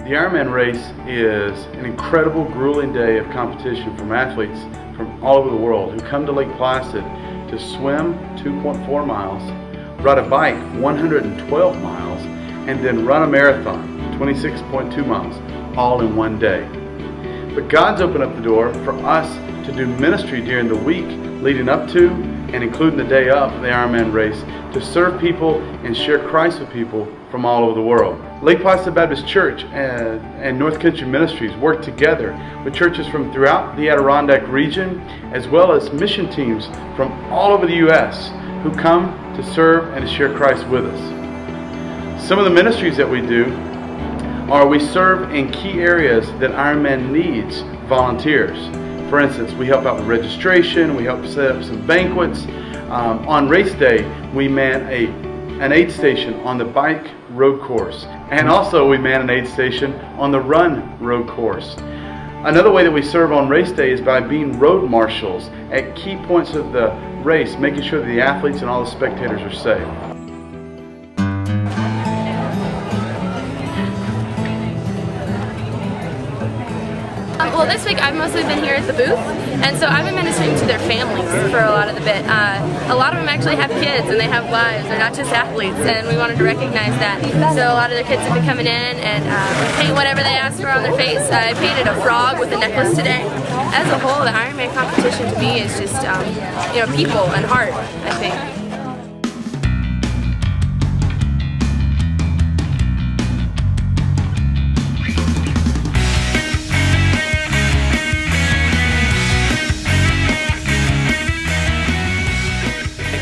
The Ironman race is an incredible, grueling day of competition from athletes from all over the world who come to Lake Placid to swim 2.4 miles, ride a bike 112 miles, and then run a marathon 26.2 miles, all in one day. But God's opened up the door for us to do ministry during the week leading up to and including the day of the Ironman race to serve people and share Christ with people from all over the world. Lake Placid Baptist Church and North Country Ministries work together with churches from throughout the Adirondack region, as well as mission teams from all over the U.S. who come to serve and to share Christ with us. Some of the ministries that we do are we serve in key areas that Ironman needs volunteers. For instance, we help out with registration, we help set up some banquets. On race day, we man an aid station on the bike road course, and also we man an aid station on the run road course. Another way that we serve on race day is by being road marshals at key points of the race, making sure that the athletes and all the spectators are safe. Well, this week I've mostly been here at the booth, and so I've been ministering to their families for a lot of the bit. A lot of them actually have kids and they have lives. They're not just athletes, and we wanted to recognize that. So a lot of their kids have been coming in and paint whatever they ask for on their face. I painted a frog with a necklace today. As a whole, the Ironman competition to me is just people and heart, I think.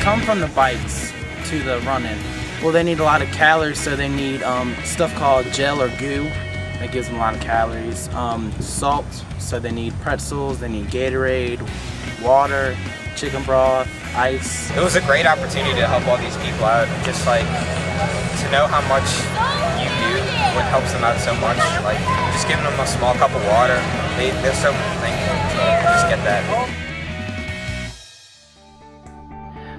Come from the bikes to the running. Well, they need a lot of calories, so they need stuff called gel or goo that gives them a lot of calories. Salt, so they need pretzels, they need Gatorade, water, chicken broth, ice. It was a great opportunity to help all these people out, just like to know how much you do, what helps them out so much, like just giving them a small cup of water. They're so thankful to just get that.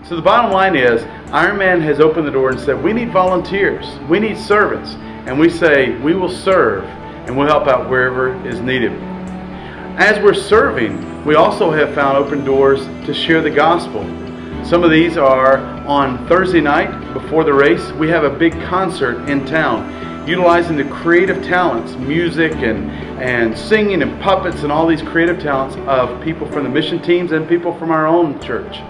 So the bottom line is, Ironman has opened the door and said, we need volunteers, we need servants, and we say, we will serve and we'll help out wherever is needed. As we're serving, we also have found open doors to share the gospel. Some of these are on Thursday night before the race. We have a big concert in town, utilizing the creative talents, music and singing and puppets and all these creative talents of people from the mission teams and people from our own church.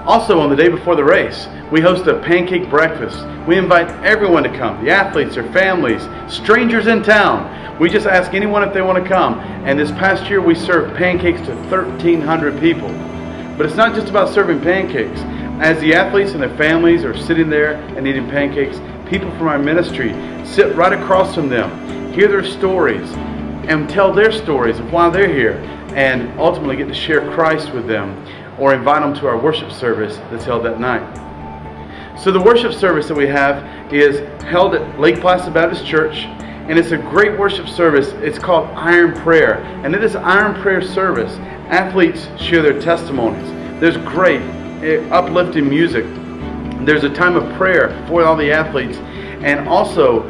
Also, on the day before the race, we host a pancake breakfast. We invite everyone to come, the athletes, their families, strangers in town. We just ask anyone if they want to come. And this past year, we served pancakes to 1,300 people. But it's not just about serving pancakes. As the athletes and their families are sitting there and eating pancakes, people from our ministry sit right across from them, hear their stories, and tell their stories of why they're here, and ultimately get to share Christ with them, or invite them to our worship service that's held that night. So the worship service that we have is held at Lake Placid Baptist Church, and it's a great worship service. It's called Iron Prayer, and in this Iron Prayer service, athletes share their testimonies. There's great uplifting music. There's a time of prayer for all the athletes, and also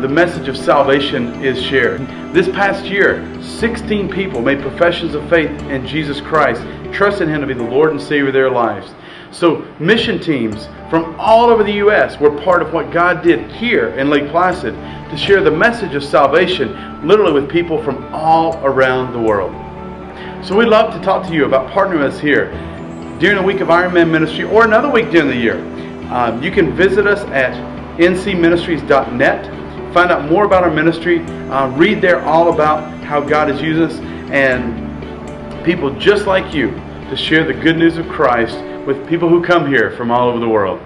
the message of salvation is shared. This past year, 16 people made professions of faith in Jesus Christ, trusting Him to be the Lord and Savior of their lives. So mission teams from all over the U.S. were part of what God did here in Lake Placid to share the message of salvation literally with people from all around the world. So we'd love to talk to you about partnering with us here during the week of Ironman Ministry or another week during the year. You can visit us at ncministries.net. Find out more about our ministry. Read there all about how God has used us and people just like you to share the good news of Christ with people who come here from all over the world.